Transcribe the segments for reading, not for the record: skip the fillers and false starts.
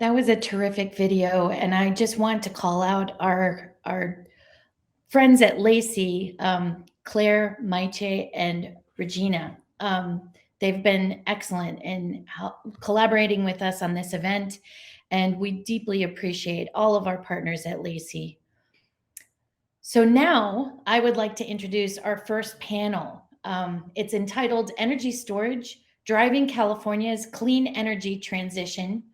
That was a terrific video, and I just want to call out our friends at Lacey, Claire, Maiche, and Regina. They've been excellent in collaborating with us on this event, and we deeply appreciate all of our partners at Lacey. So now I would like to introduce our first panel. It's entitled Energy Storage, Driving California's Clean Energy Transition,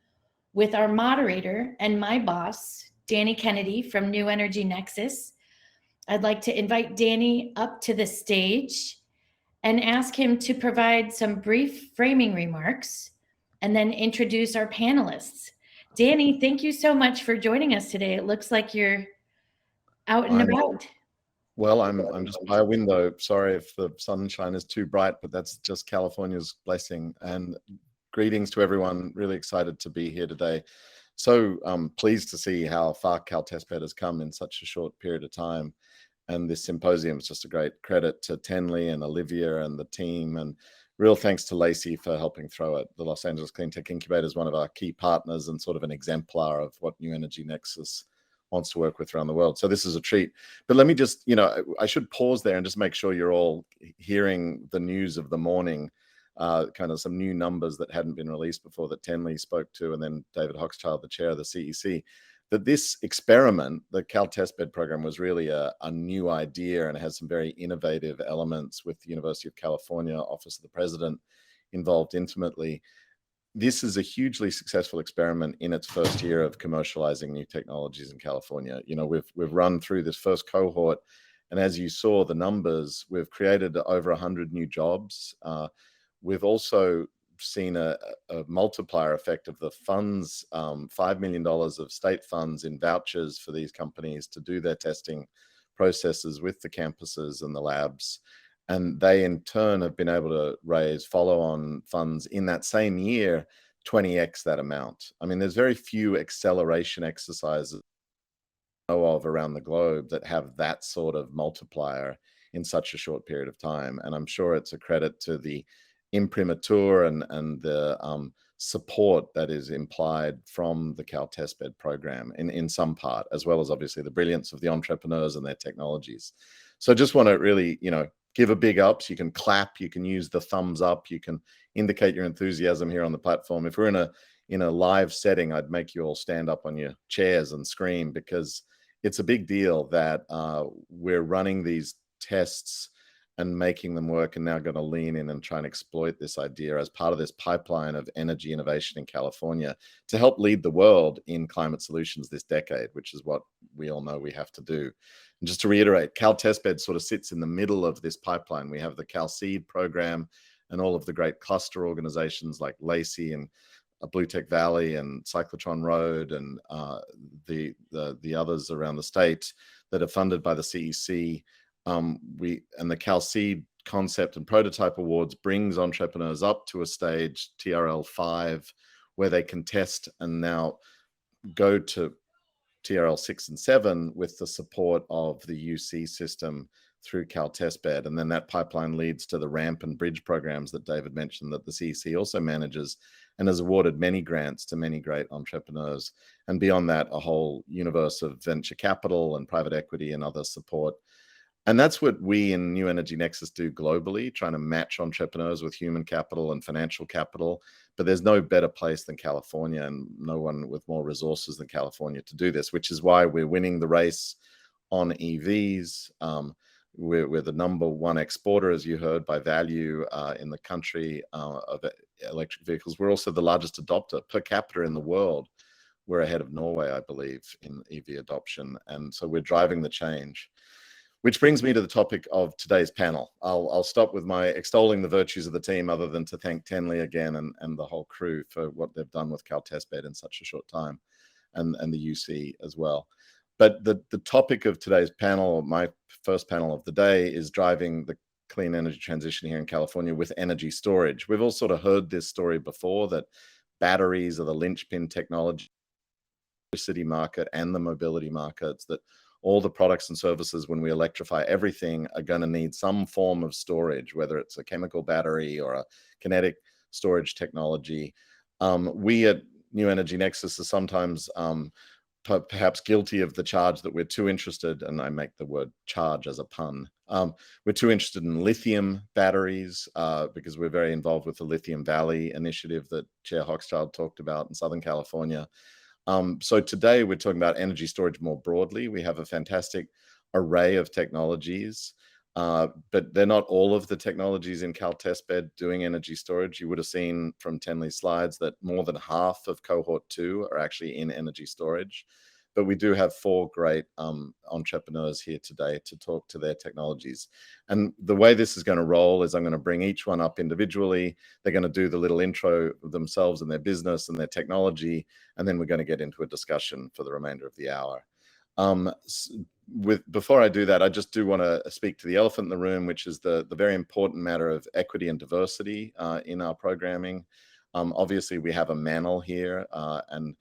with our moderator and my boss, Danny Kennedy from New Energy Nexus. I'd like to invite Danny up to the stage and ask him to provide some brief framing remarks and then introduce our panelists. Danny, thank you so much for joining us today. It looks like you're out and about. Well, I'm just by a window. Sorry if the sunshine is too bright, but that's just California's blessing. And greetings to everyone. Really excited to be here today. So pleased to see how far Cal Testbed has come in such a short period of time. And this symposium is just a great credit to Tenley and Olivia and the team. And real thanks to Lacey for helping throw it. The Los Angeles Clean Tech Incubator is one of our key partners and sort of an exemplar of what New Energy Nexus wants to work with around the world. So this is a treat. But let me just, I should pause there and just make sure you're all hearing the news of the morning, kind of some new numbers that hadn't been released before that Tenley spoke to, and then David Hochschild, the chair of the CEC, that this experiment, the Cal Testbed program, was really a new idea and has some very innovative elements with the University of California, Office of the President involved intimately. This is a hugely successful experiment in its first year of commercializing new technologies in California. We've run through this first cohort, and as you saw the numbers, we've created over 100 new jobs. We've also seen a multiplier effect of the funds, $5 million of state funds in vouchers for these companies to do their testing processes with the campuses and the labs. And they in turn have been able to raise follow-on funds in that same year, 20x that amount. I mean, there's very few acceleration exercises I know of around the globe that have that sort of multiplier in such a short period of time. And I'm sure it's a credit to the imprimatur and the support that is implied from the Cal Testbed program in some part, as well as obviously the brilliance of the entrepreneurs and their technologies. So I just want to really, give a big ups. You can clap, you can use the thumbs up, you can indicate your enthusiasm here on the platform. If we're in a live setting, I'd make you all stand up on your chairs and scream, because it's a big deal that we're running these tests and making them work, and now going to lean in and try and exploit this idea as part of this pipeline of energy innovation in California to help lead the world in climate solutions this decade, which is what we all know we have to do. And just to reiterate, Cal Testbed sort of sits in the middle of this pipeline. We have the Cal Seed program and all of the great cluster organizations like Lacey and Blue Tech Valley and Cyclotron Road and the others around the state that are funded by the CEC. And the Cal Seed Concept and Prototype Awards brings entrepreneurs up to a stage, TRL 5, where they can test and now go to TRL 6 and 7 with the support of the UC system through Cal Testbed. And then that pipeline leads to the ramp and bridge programs that David mentioned that the CEC also manages and has awarded many grants to many great entrepreneurs. And beyond that, a whole universe of venture capital and private equity and other support. And that's what we in New Energy Nexus do globally, trying to match entrepreneurs with human capital and financial capital. But there's no better place than California, and no one with more resources than California to do this, which is why we're winning the race on EVs. We're the #1 exporter, as you heard, by value in the country of electric vehicles. We're also the largest adopter per capita in the world. We're ahead of Norway, I believe, in EV adoption. And so we're driving the change. Which brings me to the topic of today's panel. I'll stop with my extolling the virtues of the team, other than to thank Tenley again and the whole crew for what they've done with Cal Testbed in such a short time, and the UC as well. But the topic of today's panel, my first panel of the day, is driving the clean energy transition here in California with energy storage. We've all sort of heard this story before, that batteries are the linchpin technology, the electricity market and the mobility markets, that all the products and services, when we electrify everything, are going to need some form of storage, whether it's a chemical battery or a kinetic storage technology. We at New Energy Nexus is sometimes perhaps guilty of the charge that we're too interested, and I make the word charge as a pun. We're too interested in lithium batteries because we're very involved with the Lithium Valley initiative that Chair Hochschild talked about in Southern California. So today we're talking about energy storage more broadly. We have a fantastic array of technologies, but they're not all of the technologies in Cal Testbed doing energy storage. You would have seen from Tenley's slides that more than half of cohort 2 are actually in energy storage. But we do have 4 great entrepreneurs here today to talk to their technologies. And the way this is going to roll is I'm going to bring each one up individually. They're going to do the little intro of themselves and their business and their technology, and then we're going to get into a discussion for the remainder of the hour. Before I do that, I just do want to speak to the elephant in the room, which is the very important matter of equity and diversity in our programming. Obviously, we have a manel here, and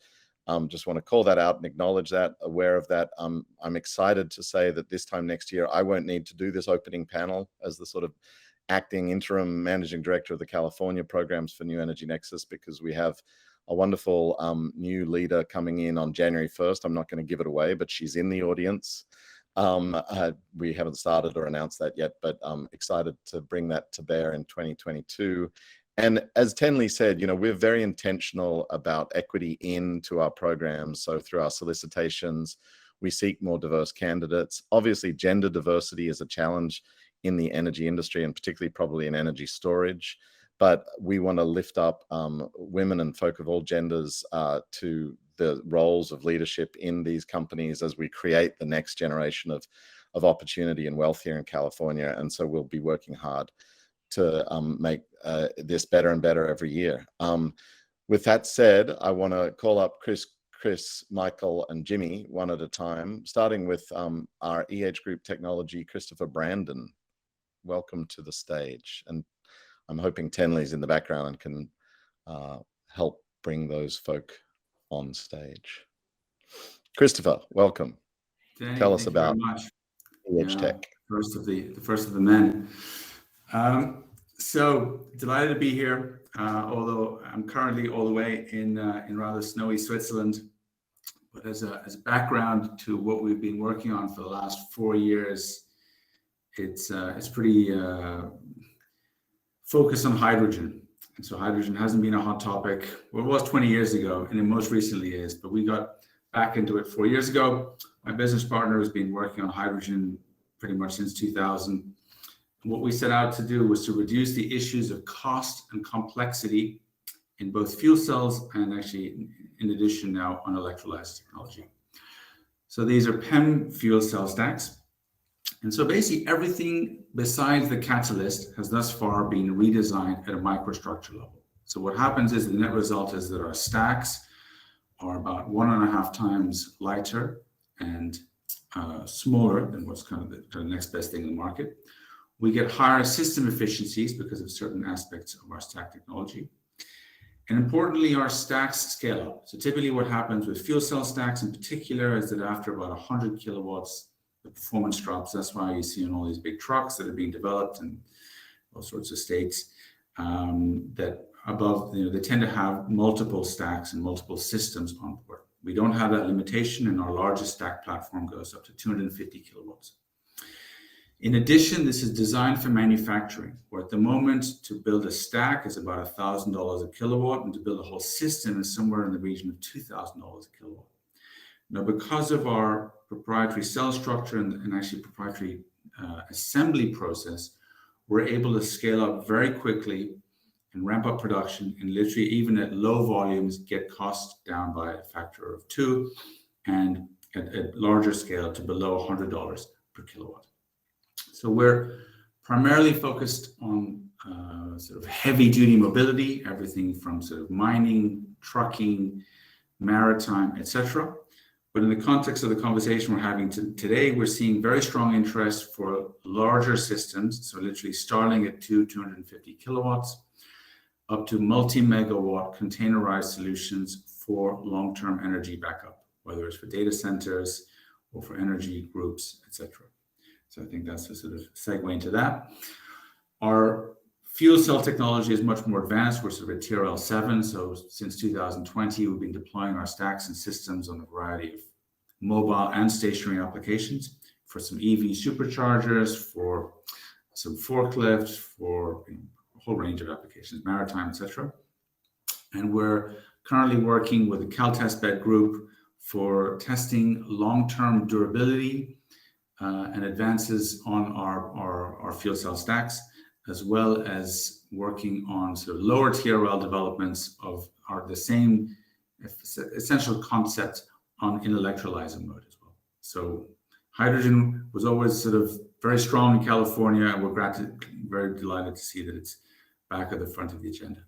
just want to call that out and acknowledge that, aware of that. I'm excited to say that this time next year, I won't need to do this opening panel as the sort of acting interim managing director of the California programs for New Energy Nexus, because we have a wonderful new leader coming in on January 1st. I'm not going to give it away, but she's in the audience. We haven't started or announced that yet, but I'm excited to bring that to bear in 2022. And as Tenley said, we're very intentional about equity into our programs. So through our solicitations, we seek more diverse candidates. Obviously, gender diversity is a challenge in the energy industry, and particularly probably in energy storage. But we want to lift up women and folk of all genders to the roles of leadership in these companies as we create the next generation of opportunity and wealth here in California. And so we'll be working hard to make this better and better every year. With that said, I want to call up Chris, Michael, and Jimmy one at a time, starting with our EH Group Technology, Christopher Brandon. Welcome to the stage. And I'm hoping Tenley's in the background and can help bring those folk on stage. Christopher, welcome. Danny, tell us about EH Tech. The first of the men. So delighted to be here, although I'm currently all the way in rather snowy Switzerland. But as a background to what we've been working on for the last 4 years, it's pretty focused on hydrogen. And so hydrogen hasn't been a hot topic. Well, it was 20 years ago, and it most recently is. But we got back into it 4 years ago. My business partner has been working on hydrogen pretty much since 2000. What we set out to do was to reduce the issues of cost and complexity in both fuel cells and actually, in addition now, on electrolyzer technology. So these are PEM fuel cell stacks. And so basically everything besides the catalyst has thus far been redesigned at a microstructure level. So what happens is the net result is that our stacks are about 1.5 times lighter and smaller than what's kind of the next best thing in the market. We get higher system efficiencies because of certain aspects of our stack technology. And importantly, our stacks scale up. So typically what happens with fuel cell stacks in particular is that after about 100 kilowatts, the performance drops. That's why you see on all these big trucks that are being developed in all sorts of states that above, they tend to have multiple stacks and multiple systems on board. We don't have that limitation, and our largest stack platform goes up to 250 kilowatts. In addition, this is designed for manufacturing, where at the moment to build a stack is about $1,000 a kilowatt, and to build a whole system is somewhere in the region of $2,000 a kilowatt. Now, because of our proprietary cell structure and actually proprietary assembly process, we're able to scale up very quickly and ramp up production, and literally even at low volumes get costs down by a factor of 2, and at larger scale to below $100 per kilowatt. So we're primarily focused on sort of heavy duty mobility, everything from sort of mining, trucking, maritime, etc. But in the context of the conversation we're having today, we're seeing very strong interest for larger systems. So literally starting at 250 kilowatts up to multi-megawatt containerized solutions for long-term energy backup, whether it's for data centers or for energy groups, etc. So I think that's a sort of segue into that. Our Fuel cell technology is much more advanced. We're sort of at TRL 7. So since 2020, we've been deploying our stacks and systems on a variety of mobile and stationary applications for some EV superchargers, for some forklifts, for a whole range of applications, maritime, etc. And we're currently working with the CalTestBed group for testing long-term durability and advances on our fuel cell stacks, as well as working on sort of lower TRL developments of the same essential concept in electrolyzer mode as well. So hydrogen was always sort of very strong in California, and we're very delighted to see that it's back at the front of the agenda.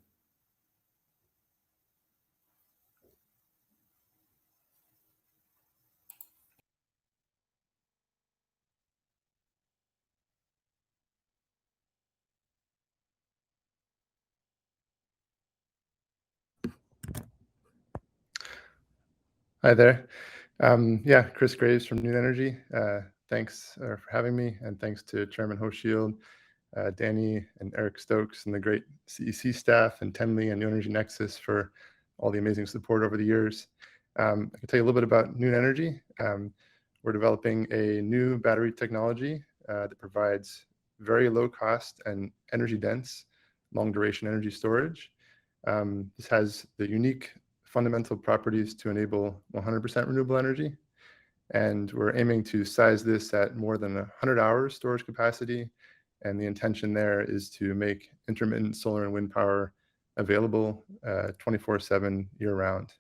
Hi there. Yeah, Chris Graves from New Energy. Thanks for having me, and thanks to Chairman Hochschild, Danny and Eric Stokes and the great CEC staff and Tenley and New Energy Nexus for all the amazing support over the years. I can tell you a little bit about New Energy. We're developing a new battery technology that provides very low cost and energy dense, long duration energy storage. This has the unique fundamental properties to enable 100% renewable energy. And we're aiming to size this at more than 100 hours storage capacity. And the intention there is to make intermittent solar and wind power available 24/7 year round.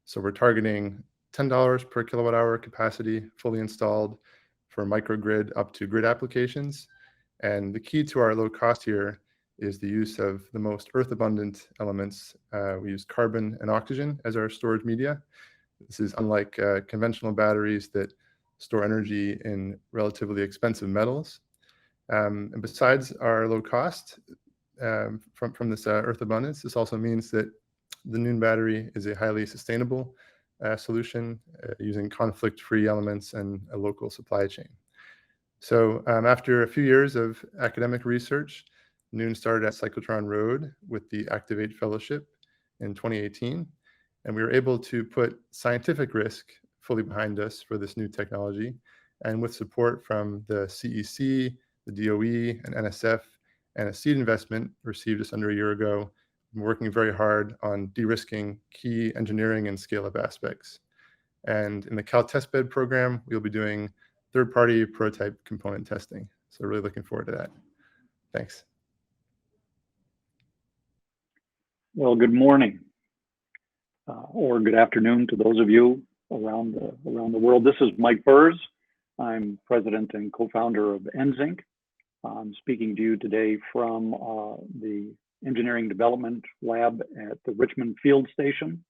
So we're targeting $10 per kilowatt hour capacity fully installed for microgrid up to grid applications. And the key to our low cost here is the use of the most earth abundant elements. We use carbon and oxygen as our storage media. This is unlike conventional batteries that store energy in relatively expensive metals. And besides our low cost from this earth abundance, this also means that the Noon battery is a highly sustainable solution using conflict-free elements and a local supply chain. So after a few years of academic research, Noon started at Cyclotron Road with the Activate Fellowship in 2018, and we were able to put scientific risk fully behind us for this new technology, and with support from the CEC, the DOE, and NSF, and a seed investment received just under a year ago, we're working very hard on de-risking key engineering and scale-up aspects. And in the CalTestBed program, we'll be doing third-party prototype component testing. So really looking forward to that. Thanks. Well, good morning or good afternoon to those of you around the world. This is Mike Burrs. I'm president and co-founder of NZinc. I'm speaking to you today from the Engineering Development Lab at the Richmond Field Station,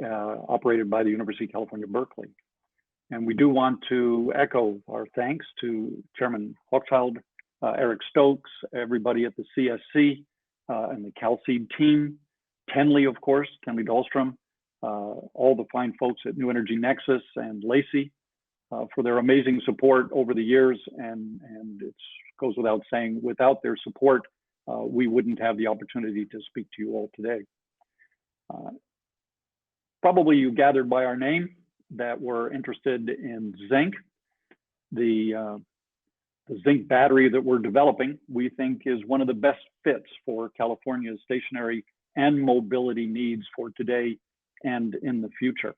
operated by the University of California, Berkeley. And we do want to echo our thanks to Chairman Hochschild, Eric Stokes, everybody at the CSC, and the CalSeed team, Tenley, of course, Tenley Dahlstrom, all the fine folks at New Energy Nexus and Lacey for their amazing support over the years. And it goes without saying, without their support, we wouldn't have the opportunity to speak to you all today. Probably you gathered by our name that we're interested in zinc. The zinc battery that we're developing, we think is one of the best fits for California's stationary and mobility needs for today and in the future.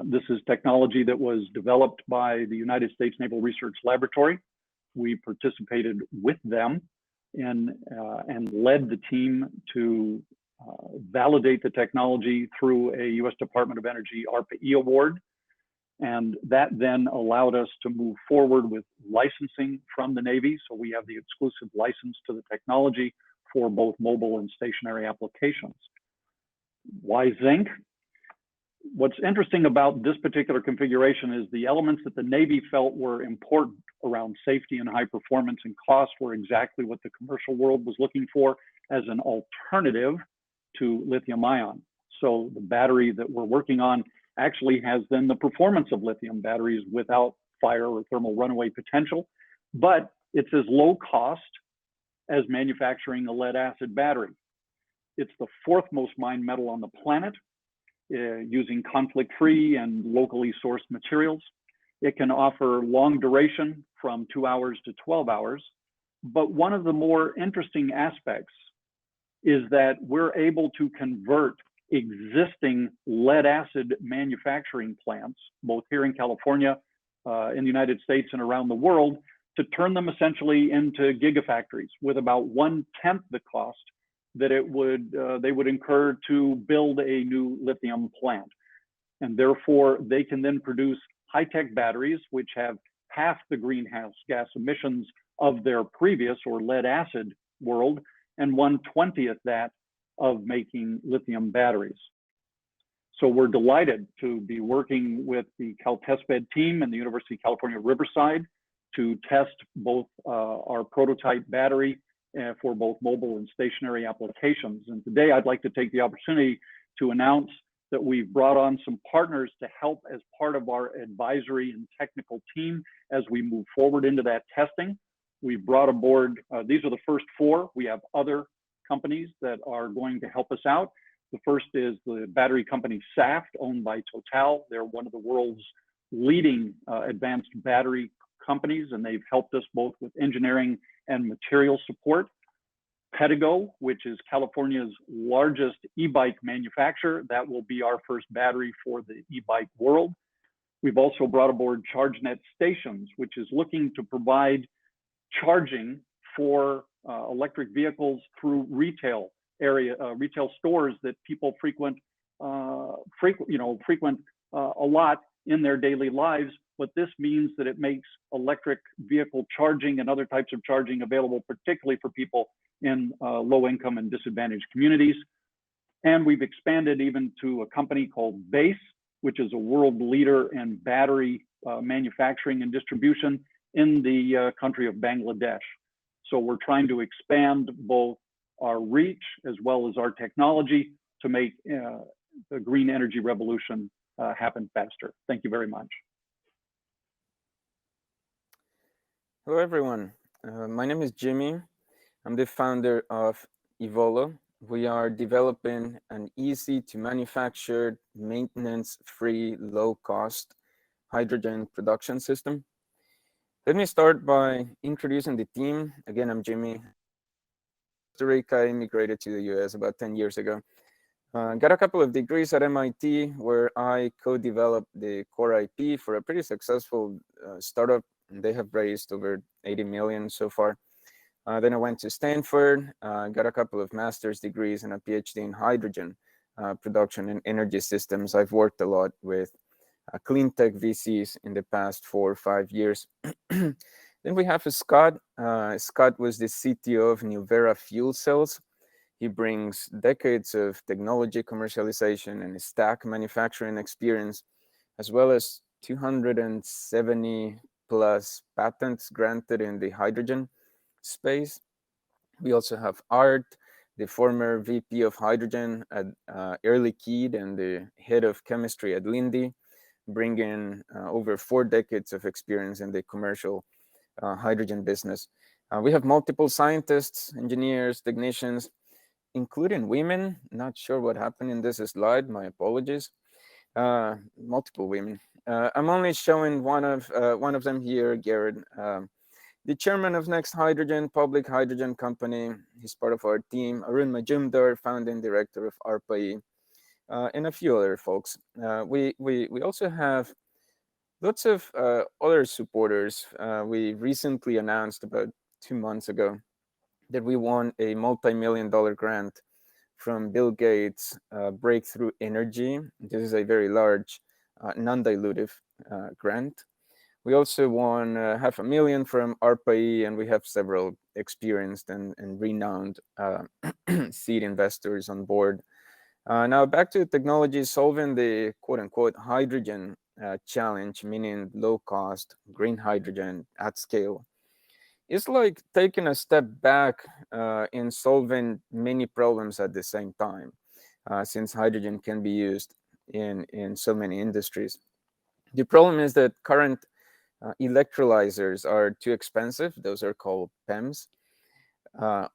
This is technology that was developed by the United States Naval Research Laboratory. We participated with them in, and led the team to validate the technology through a U.S. Department of Energy ARPA-E award. And that then allowed us to move forward with licensing from the Navy. So we have the exclusive license to the technology for both mobile and stationary applications. Why zinc? What's interesting about this particular configuration is the elements that the Navy felt were important around safety and high performance and cost were exactly what the commercial world was looking for as an alternative to lithium ion. So the battery that we're working on actually has then the performance of lithium batteries without fire or thermal runaway potential, but it's as low cost as manufacturing a lead acid battery. It's the fourth most mined metal on the planet, using conflict-free and locally sourced materials. It can offer long duration from 2 hours to 12 hours. But one of the more interesting aspects is that we're able to convert existing lead acid manufacturing plants, both here in California, in the United States, and around the world, to turn them essentially into gigafactories with about 1/10 the cost that they would incur to build a new lithium plant. And therefore, they can then produce high-tech batteries, which have half the greenhouse gas emissions of their previous or lead acid world, and 1/20th that of making lithium batteries. So we're delighted to be working with the CalTestBed team and the University of California, Riverside to test both our prototype battery for both mobile and stationary applications. And today I'd like to take the opportunity to announce that we've brought on some partners to help as part of our advisory and technical team as we move forward into that testing. We've brought aboard, these are the first 4. We have other companies that are going to help us out. The first is the battery company Saft, owned by Total. They're one of the world's leading advanced battery companies, and they've helped us both with engineering and material support. Pedigo, which is California's largest e-bike manufacturer. That will be our first battery for the e-bike world. We've also brought aboard ChargeNet Stations, which is looking to provide charging for electric vehicles through retail stores that people frequent a lot in their daily lives. But this means that it makes electric vehicle charging and other types of charging available, particularly for people in low-income and disadvantaged communities. And we've expanded even to a company called Base, which is a world leader in battery manufacturing and distribution in the country of Bangladesh. So we're trying to expand both our reach as well as our technology to make the green energy revolution happen faster. Thank you very much. Hello, everyone. My name is Jimmy. I'm the founder of Evolo. We are developing an easy to manufacture, maintenance-free, low-cost hydrogen production system. Let me start by introducing the team. Again, I'm Jimmy. Costa Rica, immigrated to the US about 10 years ago. Got a couple of degrees at MIT where I co-developed the core IP for a pretty successful startup. They have raised over 80 million so far. Then I went to Stanford, got a couple of master's degrees and a PhD in hydrogen production and energy systems. I've worked a lot with clean tech VCs in the past 4 or 5 years. Then we have Scott. Scott was the CTO of Nuvera Fuel Cells. He brings decades of technology commercialization and stack manufacturing experience, as well as 270 plus patents granted in the hydrogen space. We also have Art, the former VP of hydrogen at Air Liquide and the head of chemistry at Linde, bringing over 4 decades of experience in the commercial hydrogen business. We have multiple scientists, engineers, technicians, including women. Not sure what happened in this slide, my apologies. Multiple women. I'm only showing one of them here, Garrett, the chairman of Next Hydrogen, public hydrogen company. He's part of our team. Arun Majumdar, founding director of ARPA-E, and a few other folks. We also have lots of other supporters. We recently announced about 2 months ago that we won a multi-million-dollar grant from Bill Gates, Breakthrough Energy. This is a very large, non-dilutive grant. We also won $500,000 from ARPA-E, and we have several experienced and renowned seed investors on board. Now back to technology, solving the quote-unquote hydrogen challenge, meaning low-cost green hydrogen at scale. It's like taking a step back in solving many problems at the same time, since hydrogen can be used in so many industries. The problem is that current electrolyzers are too expensive. Those are called PEMs.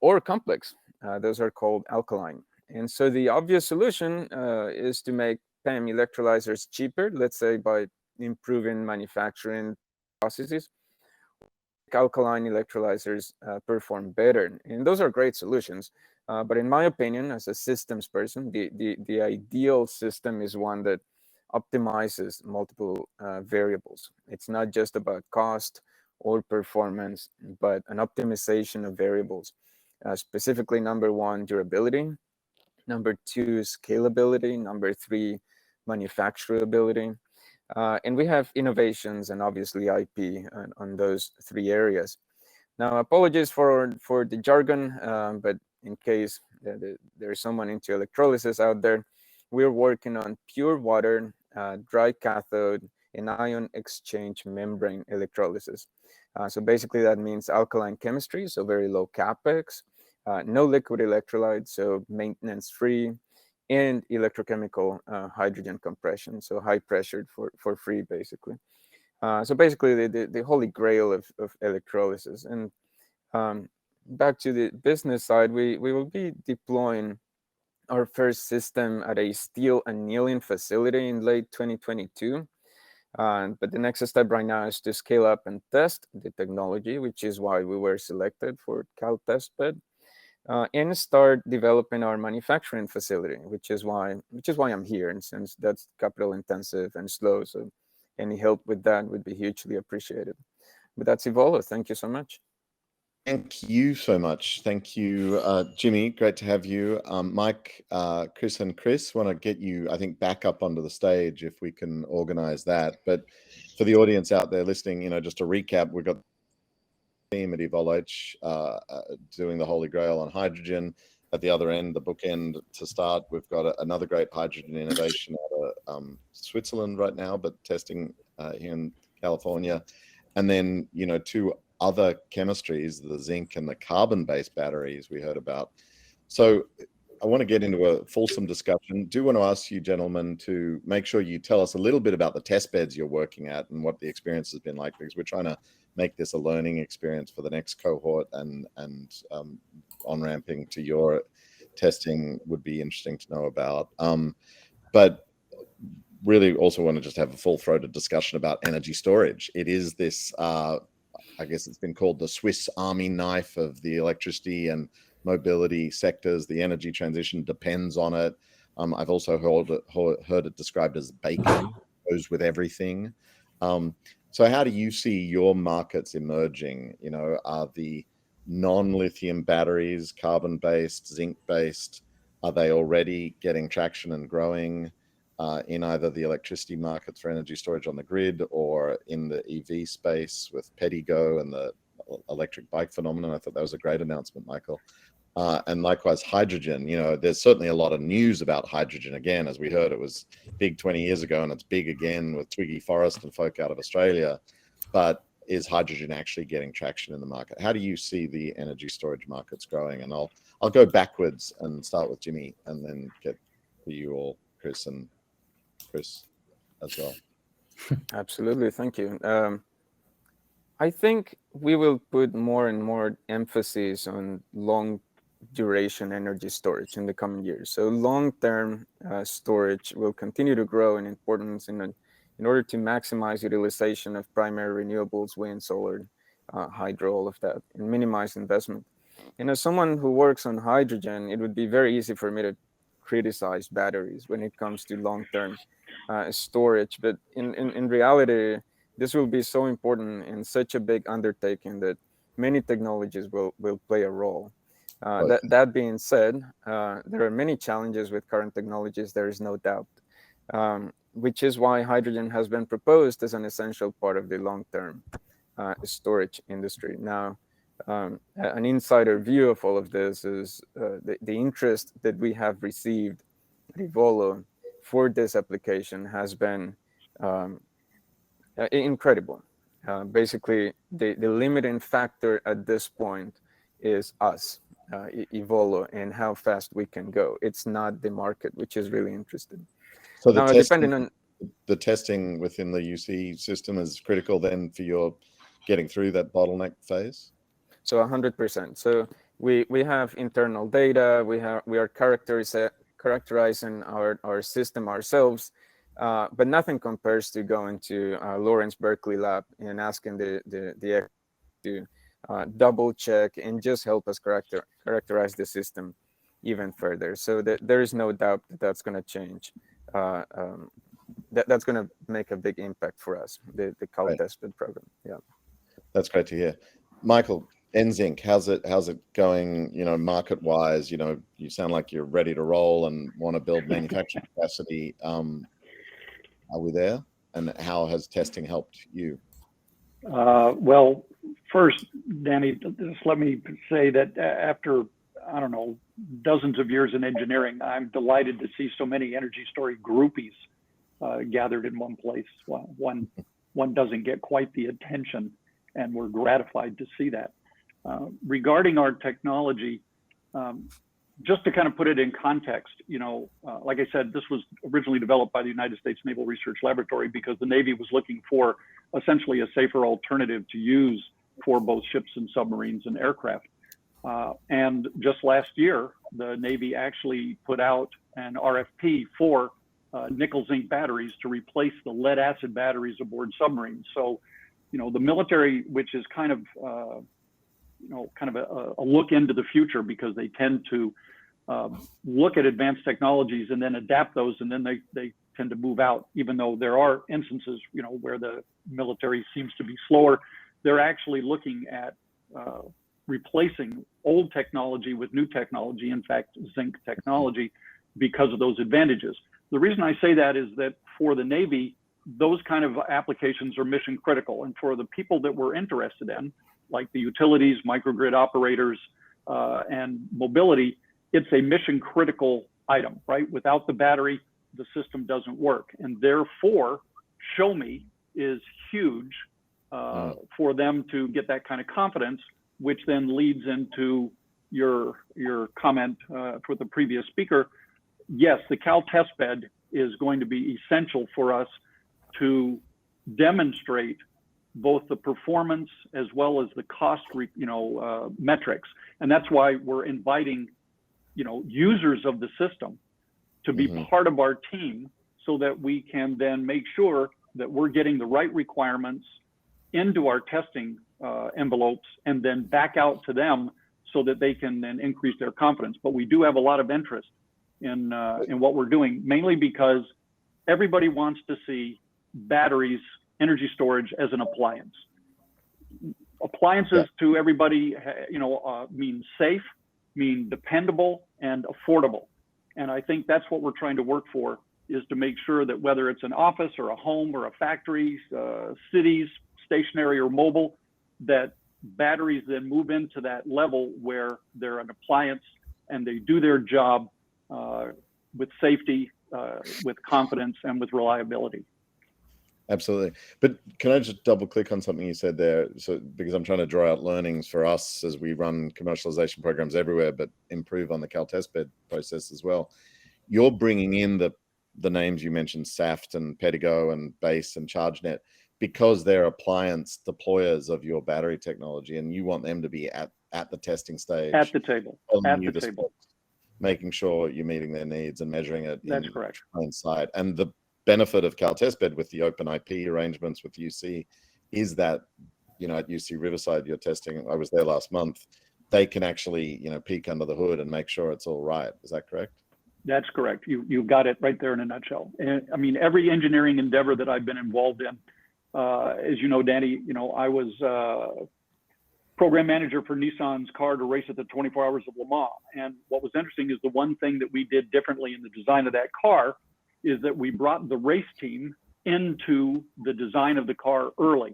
or complex. Those are called alkaline. And so the obvious solution is to make PEM electrolyzers cheaper, let's say by improving manufacturing processes. Alkaline electrolyzers perform better. And those are great solutions. But in my opinion, as a systems person, the ideal system is one that optimizes multiple variables. It's not just about cost or performance, but an optimization of variables. Specifically, number one, durability. Number two, scalability. Number three, manufacturability. And we have innovations and obviously IP on those three areas. Now, apologies for the jargon, but in case there's someone into electrolysis out there, we're working on pure water, dry cathode, and ion exchange membrane electrolysis. So basically that means alkaline chemistry, so very low capex, no liquid electrolyte, so maintenance free, and electrochemical hydrogen compression, so high pressured for free, basically. So basically the holy grail of electrolysis. And back to the business side, we will be deploying our first system at a steel annealing facility in late 2022. But the next step right now is to scale up and test the technology, which is why we were selected for Cal Testbed. And start developing our manufacturing facility, which is why I'm here. And since that's capital intensive and slow, so any help with that would be hugely appreciated. But that's Evolo. Thank you so much. Thank you so much. Thank you, Jimmy. Great to have you. Mike, Chris, and Chris, want to get you, I think, back up onto the stage if we can organize that. But for the audience out there listening, just to recap, we've got team at Evolo doing the Holy Grail on hydrogen. At the other end, the bookend to start, we've got another great hydrogen innovation out of Switzerland right now, but testing here in California. And then, two other chemistries, the zinc and the carbon-based batteries we heard about. So I want to get into a fulsome discussion. Do want to ask you gentlemen to make sure you tell us a little bit about the test beds you're working at and what the experience has been like, because we're trying to make this a learning experience for the next cohort, and on-ramping to your testing would be interesting to know about. But really also want to just have a full-throated discussion about energy storage. It is this, I guess it's been called the Swiss Army knife of the electricity and mobility sectors. The energy transition depends on it. I've also heard it described as bacon, goes with everything. So how do you see your markets emerging? Are the non-lithium batteries carbon-based, zinc-based? Are they already getting traction and growing in either the electricity markets for energy storage on the grid or in the EV space with Pedigo and the electric bike phenomenon? I thought that was a great announcement, Michael. And likewise, hydrogen. There's certainly a lot of news about hydrogen. Again, as we heard, it was big 20 years ago, and it's big again with Twiggy Forrest and folk out of Australia. But is hydrogen actually getting traction in the market? How do you see the energy storage markets growing? And I'll go backwards and start with Jimmy, and then get to you all, Chris and Chris, as well. Absolutely, thank you. I think we will put more and more emphasis on long duration energy storage in the coming years. So long-term storage will continue to grow in importance in order to maximize utilization of primary renewables, wind, solar, hydro, all of that, and minimize investment. And as someone who works on hydrogen, it would be very easy for me to criticize batteries when it comes to long-term storage. But in reality, this will be so important and such a big undertaking that many technologies will play a role. That being said, there are many challenges with current technologies, there is no doubt, which is why hydrogen has been proposed as an essential part of the long-term storage industry. Now, an insider view of all of this is the interest that we have received at Evolo for this application has been incredible. Basically, the limiting factor at this point is us, Evolo, and how fast we can go. It's not the market, which is really interesting. So now, depending on the testing within the UC system is critical then for your getting through that bottleneck phase? So 100%. So we have internal data. We are characterizing our system ourselves, but nothing compares to going to Lawrence Berkeley lab and asking the to double check and just help us characterize the system even further. So there is no doubt that that's going to change. That's going to make a big impact for us, the CalTestBed program. Yeah, that's great to hear. Michael, NZinc, how's it going? Market wise, you sound like you're ready to roll and want to build manufacturing capacity. Are we there? And how has testing helped you? Well, first, Danny, just let me say that after, I don't know, dozens of years in engineering, I'm delighted to see so many energy storage groupies gathered in one place. One doesn't get quite the attention, and we're gratified to see that. Regarding our technology, just to kind of put it in context, like I said, this was originally developed by the United States Naval Research Laboratory because the Navy was looking for essentially a safer alternative to use for both ships and submarines and aircraft. And just last year, the Navy actually put out an RFP for nickel zinc batteries to replace the lead acid batteries aboard submarines. So, the military, which is kind of a look into the future because they tend to look at advanced technologies and then adapt those, and then they tend to move out, even though there are instances, where the military seems to be slower. They're actually looking at replacing old technology with new technology, in fact, zinc technology, because of those advantages. The reason I say that is that for the Navy, those kind of applications are mission critical. And for the people that we're interested in, like the utilities, microgrid operators, and mobility, it's a mission critical item, right? Without the battery, the system doesn't work. And therefore, show me is huge for them to get that kind of confidence, which then leads into your comment for the previous speaker. Yes, the CalTestBed is going to be essential for us to demonstrate both the performance as well as the cost, metrics. And that's why we're inviting, users of the system to be part of our team so that we can then make sure that we're getting the right requirements into our testing envelopes and then back out to them so that they can then increase their confidence. But we do have a lot of interest in what we're doing, mainly because everybody wants to see batteries, energy storage as an appliance. Appliances to everybody, mean safe, mean dependable, and affordable. And I think that's what we're trying to work for, is to make sure that whether it's an office or a home or a factory, cities, stationary or mobile, that batteries then move into that level where they're an appliance and they do their job with safety, with confidence, and with reliability. Absolutely. But can I just double click on something you said there? So, because I'm trying to draw out learnings for us as we run commercialization programs everywhere, but improve on the CalTestBed process as well. You're bringing in the names you mentioned, SAFT and Pedigo and Base and ChargeNet, because they're appliance deployers of your battery technology, and you want them to be at the testing stage. At the table. At the table. Making sure you're meeting their needs and measuring it. That's correct. Plain sight. And the benefit of CalTestBed with the open IP arrangements with UC is that, at UC Riverside, you're testing, I was there last month, they can actually, peek under the hood and make sure it's all right. Is that correct? That's correct. You got it right there in a nutshell. And I mean, every engineering endeavor that I've been involved in, as you know, Danny, I was program manager for Nissan's car to race at the 24 Hours of Le Mans. And what was interesting is the one thing that we did differently in the design of that car is that we brought the race team into the design of the car early.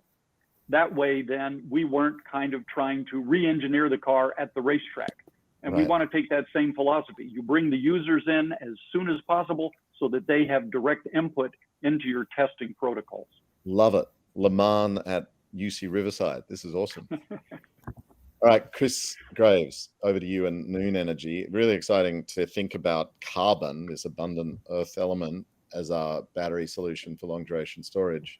That way, then we weren't kind of trying to re-engineer the car at the racetrack. And we want to take that same philosophy. You bring the users in as soon as possible so that they have direct input into your testing protocols. Love it. Le Mans at UC Riverside. This is awesome. All right, Chris Graves, over to you and Noon Energy. Really exciting to think about carbon, this abundant earth element, as our battery solution for long duration storage.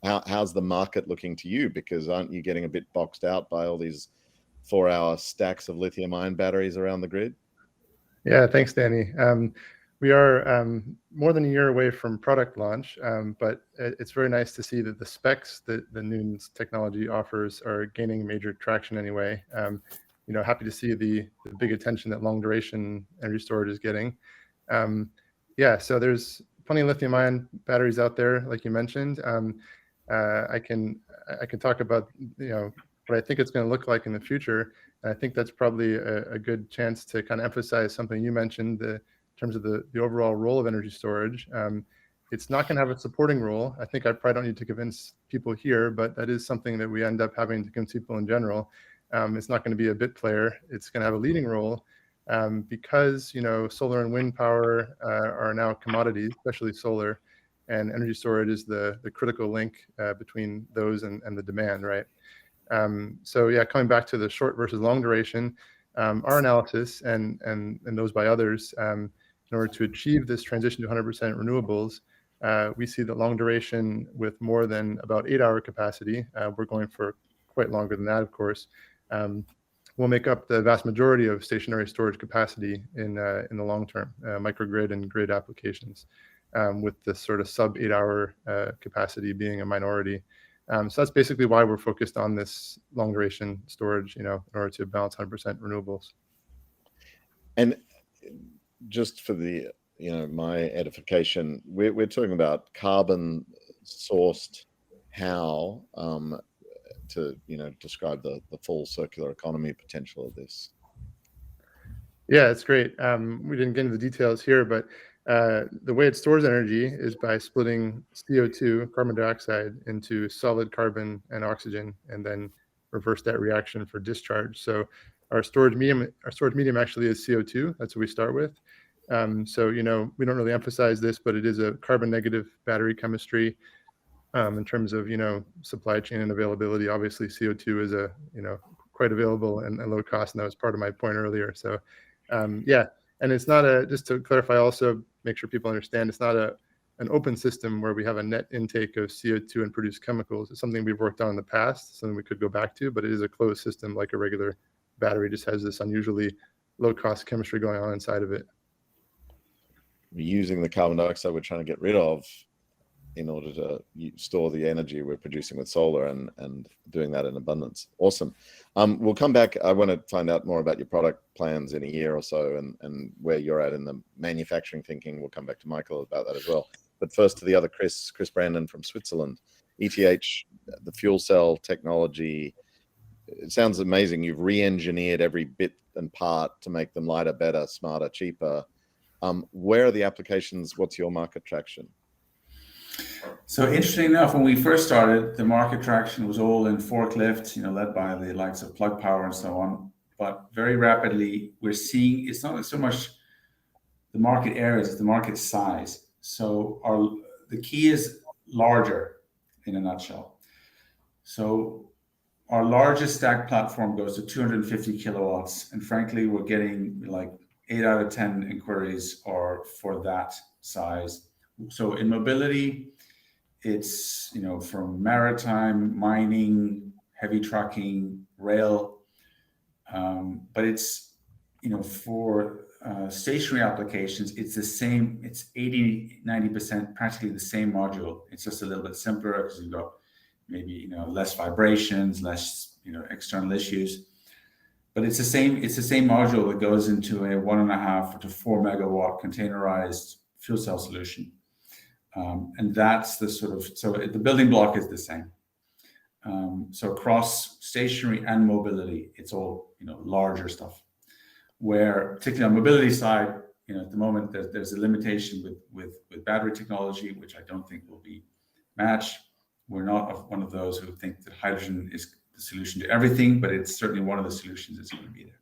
How's the market looking to you? Because aren't you getting a bit boxed out by all these 4-hour stacks of lithium-ion batteries around the grid? Yeah, thanks, Danny. We are more than a year away from product launch, but it's very nice to see that the specs that the Nunes technology offers are gaining major traction anyway. Happy to see the big attention that long duration energy storage is getting. So there's plenty of lithium-ion batteries out there, like you mentioned. I can talk about what I think it's going to look like in the future. And I think that's probably a good chance to kind of emphasize something you mentioned, in terms of the overall role of energy storage. It's not going to have a supporting role. I think I probably don't need to convince people here, but that is something that we end up having to convince people in general. It's not going to be a bit player. It's going to have a leading role because solar and wind power are now commodities, especially solar, and energy storage is the critical link between those and the demand, right? Coming back to the short versus long duration, our analysis and those by others, in order to achieve this transition to 100% renewables, we see that long duration with more than about 8-hour capacity, we're going for quite longer than that, of course, will make up the vast majority of stationary storage capacity in the long term, microgrid and grid applications, with this sort of sub 8-hour capacity being a minority. So that's basically why we're focused on this long duration storage, in order to balance 100% renewables. And just for the, my edification, we're talking about carbon sourced how to, describe the full circular economy potential of this. Yeah, it's great. We didn't get into the details here, but the way it stores energy is by splitting CO2, carbon dioxide, into solid carbon and oxygen, and then reverse that reaction for discharge. So our storage medium actually is CO2. That's what we start with. So we don't really emphasize this, but it is a carbon negative battery chemistry. In terms of supply chain and availability, obviously CO2 is quite available and low cost, and that was part of my point earlier. So and it's not just to clarify, also make sure people understand, it's not an open system where we have a net intake of CO2 and produce chemicals. It's something we've worked on in the past, something we could go back to, but it is a closed system like a regular battery, just has this unusually low cost chemistry going on inside of it. We're using the carbon dioxide we're trying to get rid of in order to store the energy we're producing with solar and doing that in abundance. Awesome. We'll come back. I want to find out more about your product plans in a year or so and where you're at in the manufacturing thinking. We'll come back to Michael about that as well. But first to the other Chris Brandon from Switzerland. ETH, the fuel cell technology, it sounds amazing. You've re-engineered every bit and part to make them lighter, better, smarter, cheaper. Where are the applications? What's your market traction? So interesting enough, when we first started, the market traction was all in forklifts, led by the likes of Plug Power and so on. But very rapidly, we're seeing it's not so much the market areas, it's the market size. So the key is larger, in a nutshell. So our largest stack platform goes to 250 kilowatts, and frankly, we're getting like 8 out of 10 inquiries are for that size. So in mobility, it's from maritime, mining, heavy trucking, rail, but it's for stationary applications, it's the same. It's 80-90% practically the same module. It's just a little bit simpler because you've got maybe less vibrations, less external issues. But it's the same module that goes into a 1.5 to 4 megawatt containerized fuel cell solution. And that's the the building block is the same. So across stationary and mobility, it's all larger stuff. Where particularly on mobility side, at the moment there's a limitation with battery technology, which I don't think will be matched. We're not one of those who think that hydrogen is the solution to everything, but it's certainly one of the solutions that's going to be there.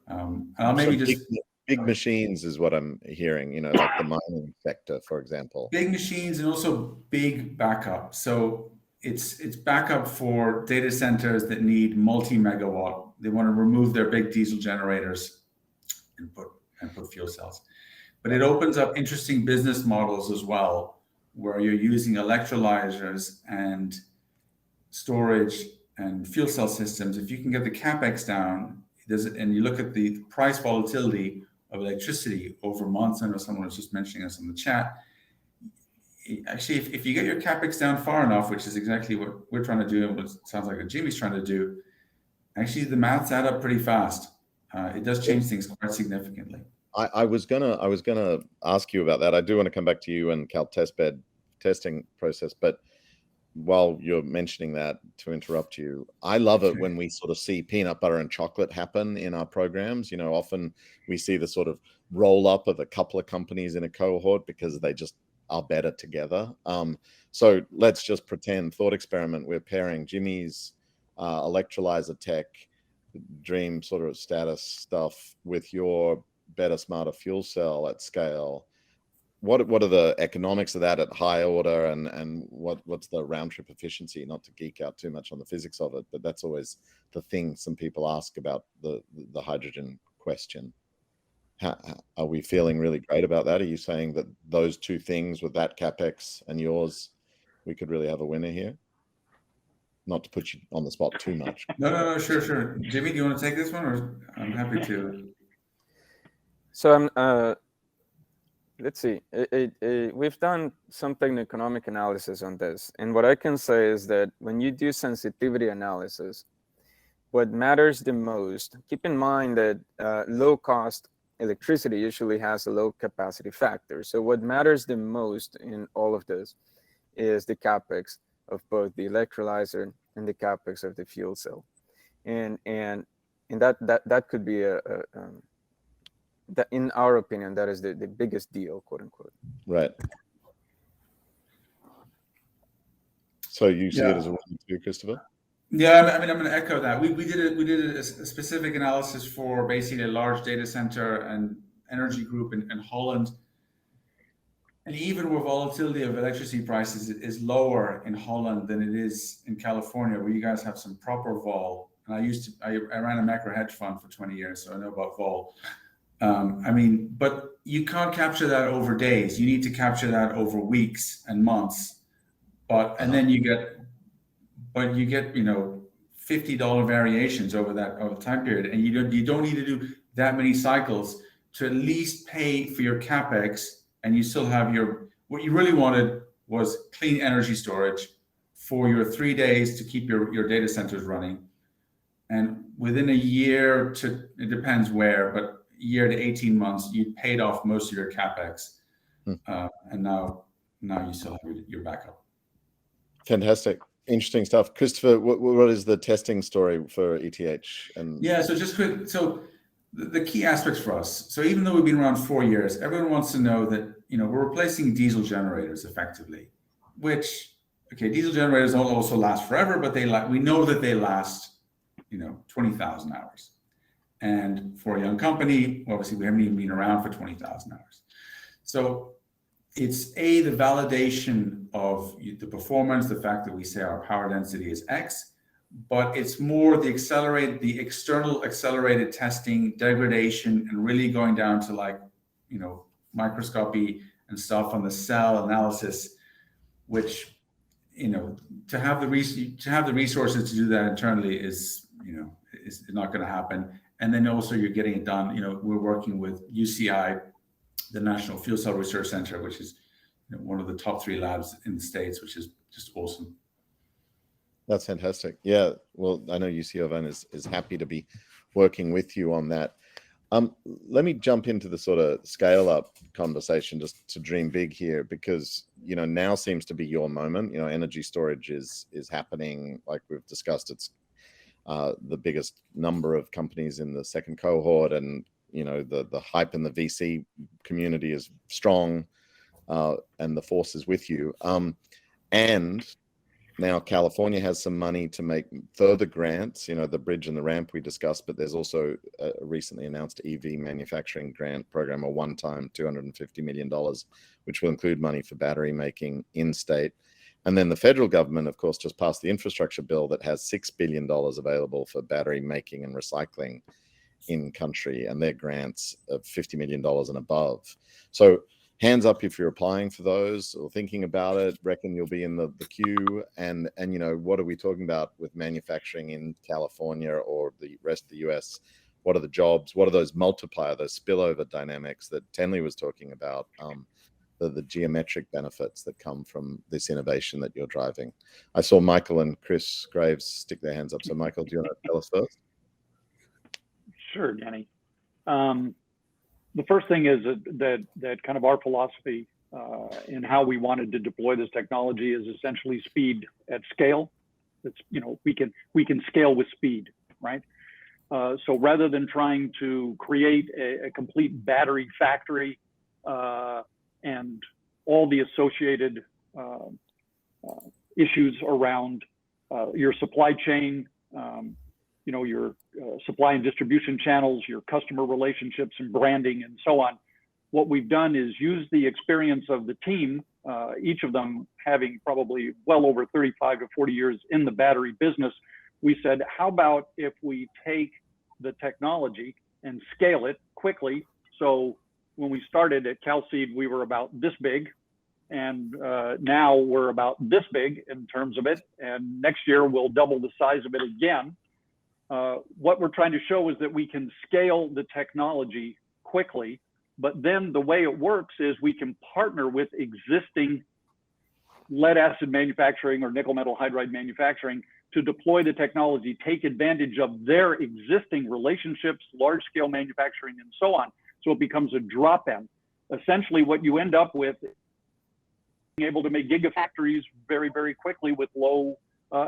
And I'll maybe just big machines is what I'm hearing, like the mining sector, for example. Big machines and also big backup. So it's backup for data centers that need multi-megawatt. They want to remove their big diesel generators and put fuel cells. But it opens up interesting business models as well, where you're using electrolyzers and storage and fuel cell systems, if you can get the capex down, and you look at the price volatility of electricity over months, I know someone was just mentioning this in the chat. Actually, if you get your capex down far enough, which is exactly what we're trying to do, and what sounds like what Jimmy's trying to do, actually the maths add up pretty fast. It does change things quite significantly. I was gonna ask you about that. I do want to come back to you and Cal testbed testing process, but while you're mentioning that, to interrupt you, I love it when we sort of see peanut butter and chocolate happen in our programs. You know, often we see the sort of roll up of a couple of companies in a cohort because they just are better together. So let's just pretend, thought experiment, we're pairing Jimmy's electrolyzer tech, dream sort of status stuff with your better, smarter fuel cell at scale. What are the economics of that at high order, and what's the round trip efficiency? Not to geek out too much on the physics of it, but that's always the thing some people ask about the hydrogen question. Are we feeling really great about that? Are you saying that those two things, with that capex and yours, we could really have a winner here? Not to put you on the spot too much. No, sure. Jimmy, do you want to take this one, or I'm happy to? So let's see. We've done some economic analysis on this, and what I can say is that when you do sensitivity analysis, what matters the most, keep in mind that low-cost electricity usually has a low capacity factor. So what matters the most in all of this is the capex of both the electrolyzer and the capex of the fuel cell, and that could be that, in our opinion, that is the biggest deal, quote unquote. Right. So you see it as a win too, Christopher? Yeah, I mean, I'm going to echo that. We did a specific analysis for basically a large data center and energy group in Holland. And even where volatility of electricity prices is lower in Holland than it is in California, where you guys have some proper vol. And I ran a macro hedge fund for 20 years, so I know about vol. I mean, but you can't capture that over days. You need to capture that over weeks and months. And then you get $50 variations over the time period, and you don't need to do that many cycles to at least pay for your capex. And you still have what you really wanted was clean energy storage for your 3 days to keep your data centers running. And within a year it depends where, but a year to 18 months, you paid off most of your capex. And now you still have your backup. Fantastic. Interesting stuff. Christopher, what is the testing story for ETH? Yeah, so just quick. So the key aspects for us. So even though we've been around 4 years, everyone wants to know that, we're replacing diesel generators effectively, which, diesel generators don't also last forever, but we know that they last, 20,000 hours. And for a young company, obviously we haven't even been around for 20,000 hours. So it's the validation of the performance, the fact that we say our power density is X, but it's more the external accelerated testing, degradation, and really going down to microscopy and stuff on the cell analysis, which, to have the resources to do that internally is not going to happen. And then also you're getting it done. We're working with UCI, the National Fuel Cell Research Center, which is one of the top 3 labs in the States, which is just awesome. That's fantastic. Yeah, well, I know UC Irvine is happy to be working with you on that. Let me jump into the sort of scale up conversation, just to dream big here, because now seems to be your moment. Energy storage is happening, like we've discussed. It's the biggest number of companies in the second cohort, and the hype in the VC community is strong, and the force is with you. And now California has some money to make further grants, the bridge and the ramp we discussed, but there's also a recently announced EV manufacturing grant program, a one-time $250 million, which will include money for battery making in state. And then the federal government, of course, just passed the infrastructure bill that has $6 billion available for battery making and recycling in country, and their grants of $50 million and above. So hands up if you're applying for those or thinking about it, reckon you'll be in the queue. And you know, what are we talking about with manufacturing in California or the rest of the US? What are the jobs? What are those multiplier, those spillover dynamics that Tenley was talking about? The geometric benefits that come from this innovation that you're driving. I saw Michael and Chris Graves stick their hands up. So Michael, do you want to tell us first? Sure, Danny. The first thing is that kind of our philosophy in how we wanted to deploy this technology is essentially speed at scale. It's, you know, we can scale with speed, right? So rather than trying to create a complete battery factory and all the associated issues around your supply chain, you know, your supply and distribution channels, your customer relationships and branding and so on. What we've done is use the experience of the team, each of them having probably well over 35 to 40 years in the battery business. We said, how about if we take the technology and scale it quickly? So when we started at CalSeed, we were about this big, and now we're about this big in terms of it. And next year we'll double the size of it again. What we're trying to show is that we can scale the technology quickly, but then the way it works is we can partner with existing lead acid manufacturing or nickel metal hydride manufacturing to deploy the technology, take advantage of their existing relationships, large scale manufacturing and so on. So it becomes a drop in. Essentially what you end up with is being able to make gigafactories very, very quickly with low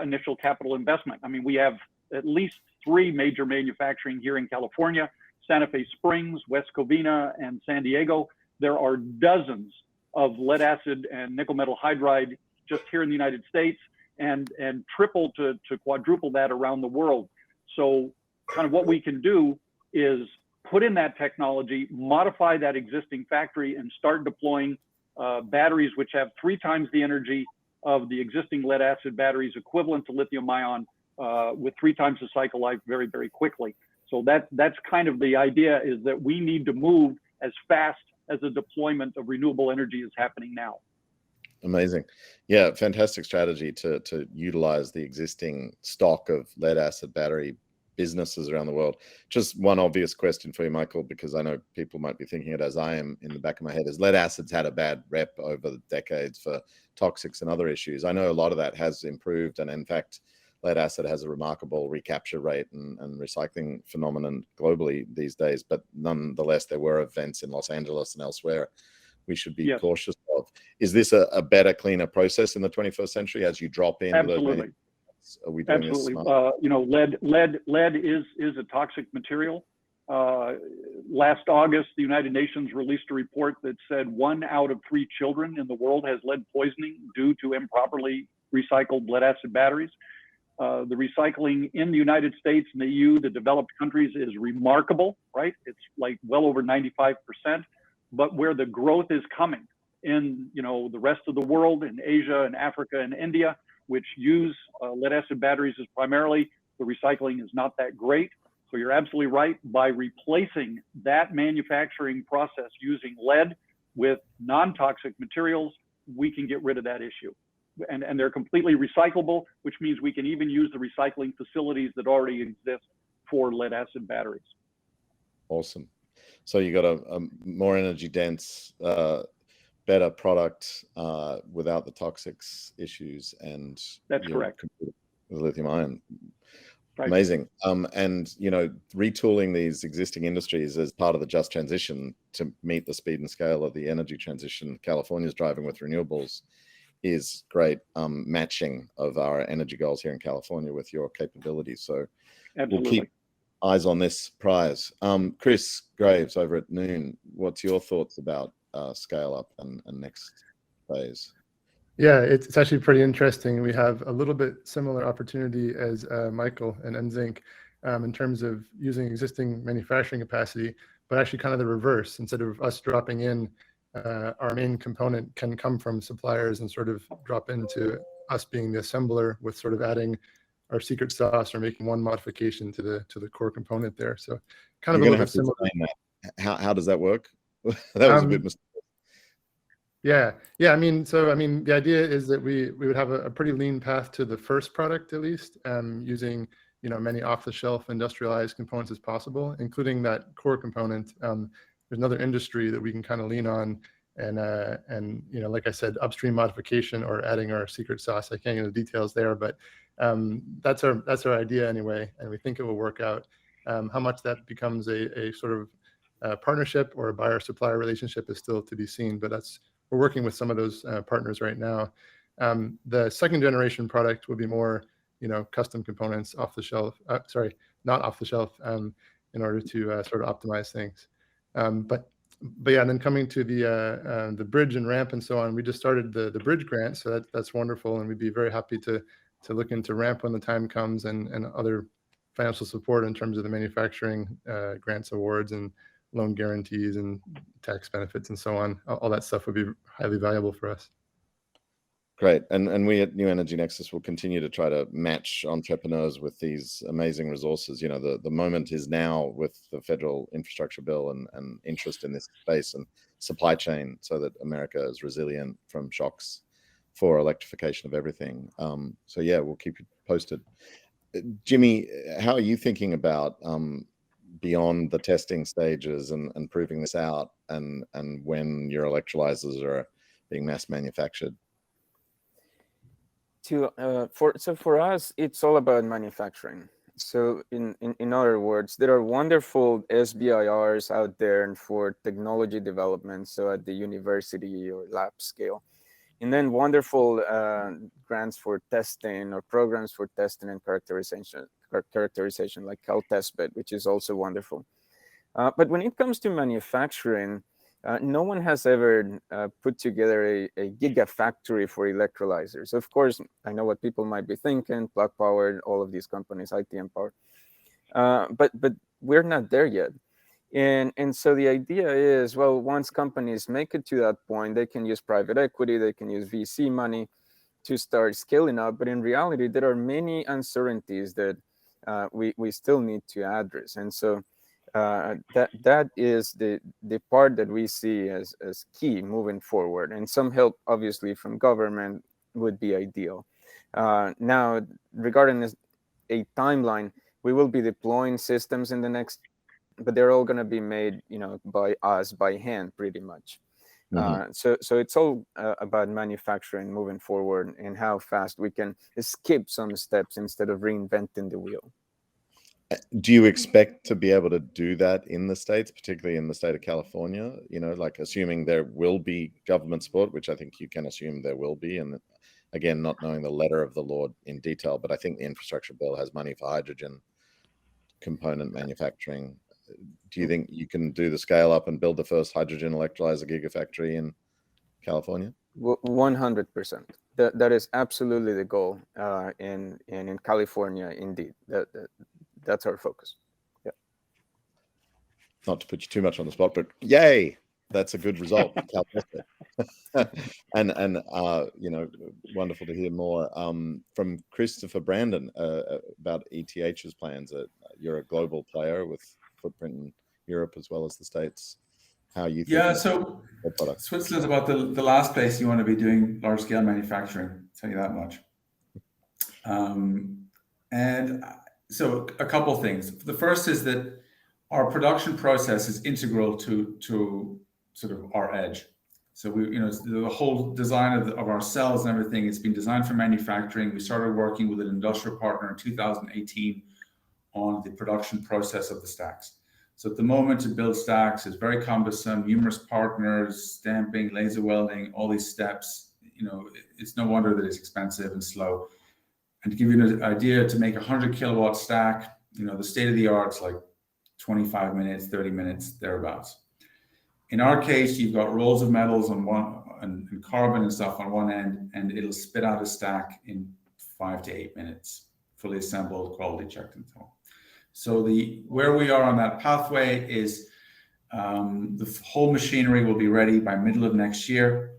initial capital investment. I mean, we have at least 3 major manufacturing here in California, Santa Fe Springs, West Covina, and San Diego. There are dozens of lead acid and nickel metal hydride just here in the United States, and triple to quadruple that around the world. So kind of what we can do is put in that technology, modify that existing factory, and start deploying batteries which have 3 times the energy of the existing lead acid batteries, equivalent to lithium ion, with 3 times the cycle life very, very quickly. So that's kind of the idea, is that we need to move as fast as the deployment of renewable energy is happening now. Amazing. Yeah, fantastic strategy to utilize the existing stock of lead acid battery businesses around the world. Just one obvious question for you, Michael, because I know people might be thinking it as I am in the back of my head, is lead acid's had a bad rep over the decades for toxics and other issues. I know a lot of that has improved, and in fact, lead acid has a remarkable recapture rate and recycling phenomenon globally these days, but nonetheless, there were events in Los Angeles and elsewhere we should be cautious of. Is this a better, cleaner process in the 21st century as you drop in? Absolutely. Are we doing Absolutely. this? You know, lead is a toxic material. Last August, the United Nations released a report that said 1 out of 3 children in the world has lead poisoning due to improperly recycled lead acid batteries. The recycling in the United States and the EU, the developed countries, is remarkable, right? It's like well over 95%. But where the growth is coming in, you know, the rest of the world, in Asia and Africa and India, which use lead acid batteries as primarily, the recycling is not that great. So you're absolutely right. By replacing that manufacturing process using lead with non-toxic materials, we can get rid of that issue. And they're completely recyclable, which means we can even use the recycling facilities that already exist for lead acid batteries. Awesome. So you got a more energy dense, better product without the toxics issues, and that's correct. With lithium ion. Right. Amazing. And you know, retooling these existing industries as part of the just transition to meet the speed and scale of the energy transition California's driving with renewables is great matching of our energy goals here in California with your capabilities. So absolutely. We'll keep eyes on this prize. Chris Graves over at Noon, what's your thoughts about scale up and next phase? Yeah, it's actually pretty interesting. We have a little bit similar opportunity as Michael and Zinc in terms of using existing manufacturing capacity, but actually kind of the reverse. Instead of us dropping in, our main component can come from suppliers and sort of drop into us being the assembler, with sort of adding our secret sauce or making one modification to the core component there. So kind of a little bit similar. How does that work? That was a bit mysterious. Yeah. I mean, the idea is that we would have a pretty lean path to the first product, at least, using many off-the-shelf industrialized components as possible, including that core component. There's another industry that we can kind of lean on, and like I said, upstream modification or adding our secret sauce. I can't get into the details there, but that's our idea anyway, and we think it will work out. How much that becomes a sort of partnership or a buyer-supplier relationship is still to be seen, but we're working with some of those partners right now. The second generation product will be more, custom components off the shelf. Not off the shelf, in order to sort of optimize things. But yeah, and then coming to the bridge and ramp and so on, we just started the bridge grant, so that's wonderful, and we'd be very happy to look into ramp when the time comes, and other financial support in terms of the manufacturing grants, awards, and loan guarantees and tax benefits and so on. All that stuff would be highly valuable for us. Great. And we at New Energy Nexus will continue to try to match entrepreneurs with these amazing resources. The moment is now with the federal infrastructure bill and interest in this space and supply chain, so that America is resilient from shocks for electrification of everything. So yeah, we'll keep you posted. Jimmy, how are you thinking about beyond the testing stages and proving this out, and when your electrolyzers are being mass manufactured? For us, it's all about manufacturing. So in other words, there are wonderful SBIRs out there for technology development, so at the university or lab scale, and then wonderful grants for testing or programs for testing and characterization like CalTestBed, which is also wonderful. But when it comes to manufacturing, no one has ever put together a gigafactory for electrolyzers. Of course, I know what people might be thinking: Plug Power, all of these companies, ITM Power. But we're not there yet. And so the idea is, well, once companies make it to that point, they can use private equity, they can use VC money to start scaling up. But in reality, there are many uncertainties that we still need to address. And so that is the part that we see as key moving forward. And some help, obviously, from government would be ideal. Now, regarding a timeline, we will be deploying systems in the next, but they're all going to be made, by us by hand, pretty much. Mm-hmm. So it's all about manufacturing moving forward and how fast we can skip some steps instead of reinventing the wheel. Do you expect to be able to do that in the States, particularly in the state of California? Like assuming there will be government support, which I think you can assume there will be. And again, not knowing the letter of the law in detail, but I think the infrastructure bill has money for hydrogen component manufacturing. Do you think you can do the scale up and build the first hydrogen electrolyzer gigafactory in California? 100%. That is absolutely the goal. And in California, indeed, that's our focus. Yeah. Not to put you too much on the spot, but yay, that's a good result. and wonderful to hear more from Christopher Brandon about ETH's plans. You're a global player with footprint in Europe as well as the States. How are you thinking? Yeah, so Switzerland's about the last place you want to be doing large scale manufacturing, I'll tell you that much. And so a couple things. The first is that our production process is integral to sort of our edge. So the whole design of our cells and everything, it's been designed for manufacturing. We started working with an industrial partner in 2018 on the production process of the stacks. So at the moment to build stacks is very cumbersome, numerous partners, stamping, laser welding, all these steps. It's no wonder that it's expensive and slow. And to give you an idea, to make a 100 kilowatt stack, the state of the art's like 25 minutes, 30 minutes, thereabouts. In our case, you've got rolls of metals on one and carbon and stuff on one end, and it'll spit out a stack in 5 to 8 minutes, fully assembled, quality checked, and so on. So where we are on that pathway is the whole machinery will be ready by middle of next year.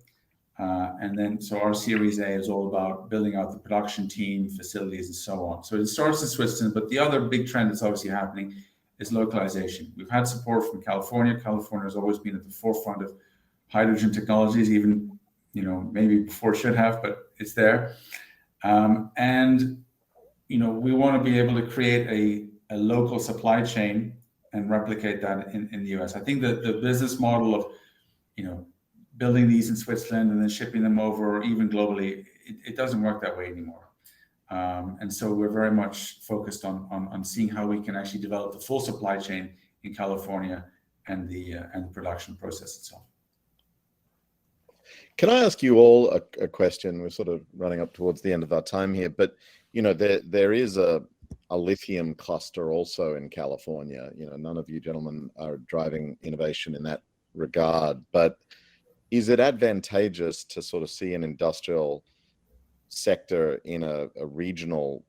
And then, so our Series A is all about building out the production team, facilities, and so on. So it starts in Switzerland, but the other big trend that's obviously happening is localization. We've had support from California. California has always been at the forefront of hydrogen technologies, even maybe before it should have, but it's there. And we want to be able to create a local supply chain and replicate that in the US. I think that the business model of building these in Switzerland and then shipping them over, or even globally, it doesn't work that way anymore. And so we're very much focused on seeing how we can actually develop the full supply chain in California and the production process itself. Can I ask you all a question? We're sort of running up towards the end of our time here, but there is a lithium cluster also in California. None of you gentlemen are driving innovation in that regard, but is it advantageous to sort of see an industrial sector in a regional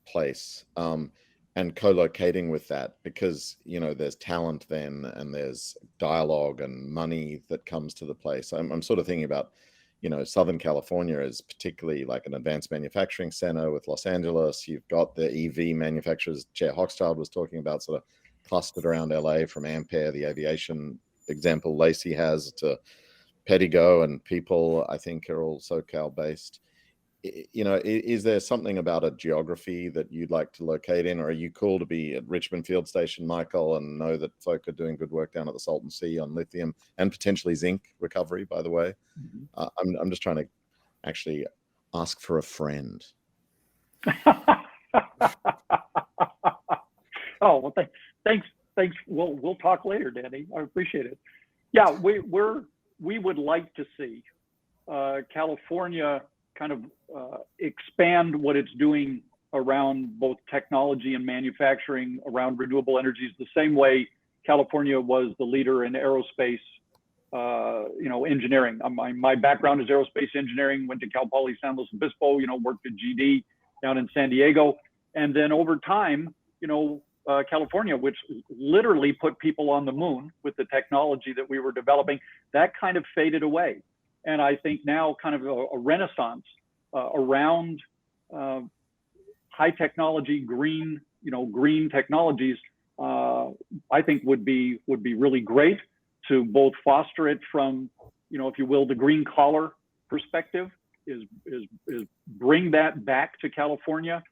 place and co-locating with that? Because there's talent then, and there's dialogue and money that comes to the place. I'm sort of thinking about Southern California is particularly like an advanced manufacturing center with Los Angeles. You've got the EV manufacturers Chair Hochschild was talking about, sort of clustered around LA, from Ampere, the aviation example Lacey has, to Pedigo, and people I think are all SoCal based. Is there something about a geography that you'd like to locate in, or are you cool to be at Richmond Field Station, Michael, and know that folk are doing good work down at the Salton Sea on lithium and potentially zinc recovery, by the way? I'm just trying to actually ask for a friend. Oh, well, thanks. We'll talk later, Danny. I appreciate it. Yeah, we would like to see California kind of expand what it's doing around both technology and manufacturing around renewable energies, the same way California was the leader in aerospace, engineering. My background is aerospace engineering, went to Cal Poly San Luis Obispo, worked at GD down in San Diego. And then over time, California, which literally put people on the moon with the technology that we were developing, that kind of faded away. And I think now kind of a renaissance around high technology, green technologies, I think would be really great to both foster it from, if you will, the green collar perspective, is bring that back to California.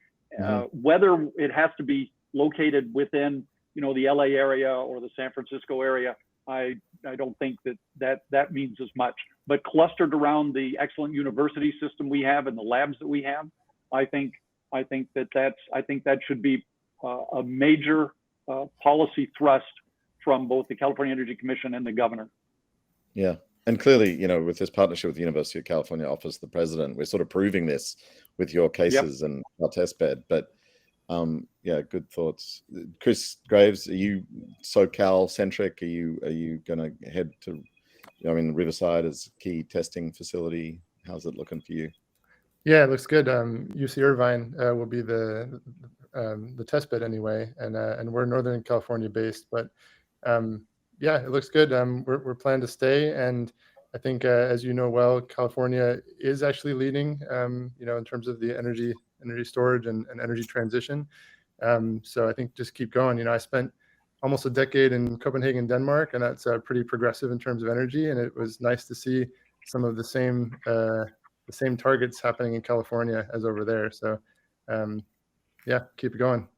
Whether it has to be located within, the LA area or the San Francisco area, I don't think that means as much. But clustered around the excellent university system we have and the labs that we have, I think that should be a major policy thrust from both the California Energy Commission and the governor. Yeah, and clearly, with this partnership with the University of California Office of the President, we're sort of proving this with your cases and our test bed. But good thoughts. Chris Graves, are you SoCal centric? Are you going to head to, Riverside as key testing facility? How's it looking for you? Yeah, it looks good. UC Irvine will be the test bed anyway, and we're Northern California based, but it looks good. We're planning to stay, and I think as well, California is actually leading, in terms of the energy storage and energy transition. So I think just keep going. I spent almost a decade in Copenhagen, Denmark, and that's pretty progressive in terms of energy. And it was nice to see some of the same targets happening in California as over there. So keep it going.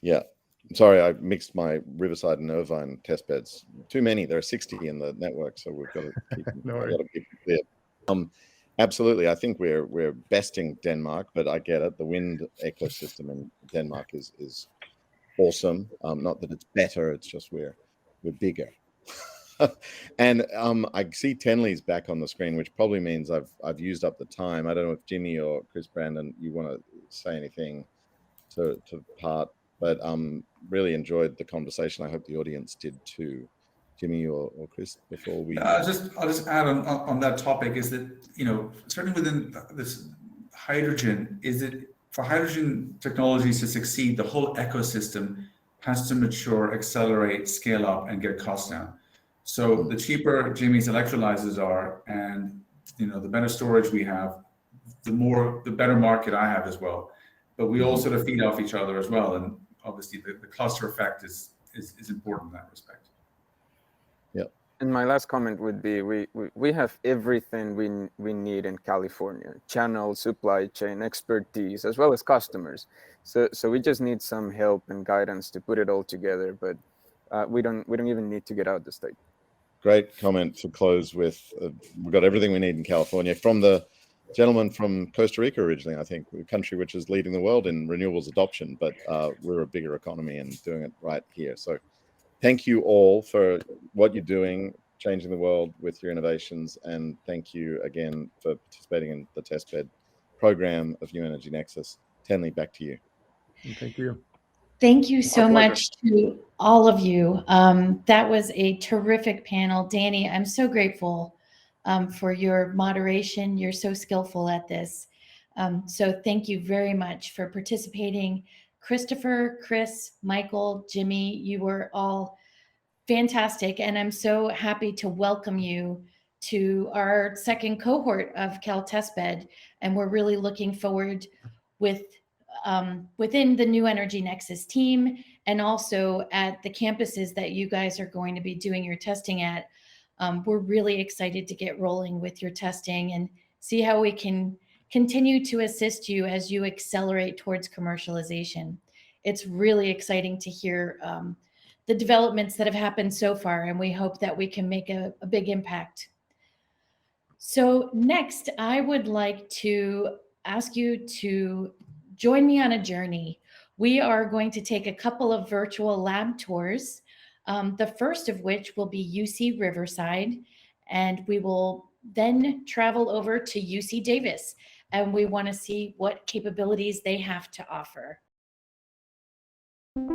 Yeah. Sorry, I mixed my Riverside and Irvine test beds. Too many. There are 60 in the network, so we've got to keep it clear. Absolutely. I think we're besting Denmark, but I get it. The wind ecosystem in Denmark is awesome. Not that it's better, it's just we're bigger. And I see Tenley's back on the screen, which probably means I've used up the time. I don't know if Jimmy or Chris Brandon, you want to say anything to part, but really enjoyed the conversation. I hope the audience did too. Jimmy or Chris, before we... I'll just add on that topic is that, certainly within this hydrogen, is that for hydrogen technologies to succeed, the whole ecosystem has to mature, accelerate, scale up, and get costs down. So the cheaper Jimmy's electrolyzers are, and the better storage we have, the better market I have as well. But we all sort of feed off each other as well, and obviously the cluster effect is important in that respect. Yeah, And my last comment would be, we have everything we need in California: channel, supply chain, expertise, as well as customers. So we just need some help and guidance to put it all together. But we don't even need to get out the state. Great comment to close with. We've got everything we need in California, from the gentleman from Costa Rica originally, I think, a country which is leading the world in renewables adoption, but we're a bigger economy and doing it right here. So thank you all for what you're doing, changing the world with your innovations, and thank you again for participating in the testbed program of New Energy Nexus. Tenley, back to you. And thank you. Thank you so Our pleasure. much to all of you. That was a terrific panel. Danny, I'm so grateful for your moderation. You're so skillful at this. So thank you very much for participating. Christopher, Chris, Michael, Jimmy, you were all fantastic. And I'm so happy to welcome you to our second cohort of Cal Testbed. And we're really looking forward within the New Energy Nexus team, and also at the campuses that you guys are going to be doing your testing at. We're really excited to get rolling with your testing and see how we can continue to assist you as you accelerate towards commercialization. It's really exciting to hear the developments that have happened so far, and we hope that we can make a big impact. So next, I would like to ask you to join me on a journey. We are going to take a couple of virtual lab tours, the first of which will be UC Riverside, and we will then travel over to UC Davis, and we want to see what capabilities they have to offer.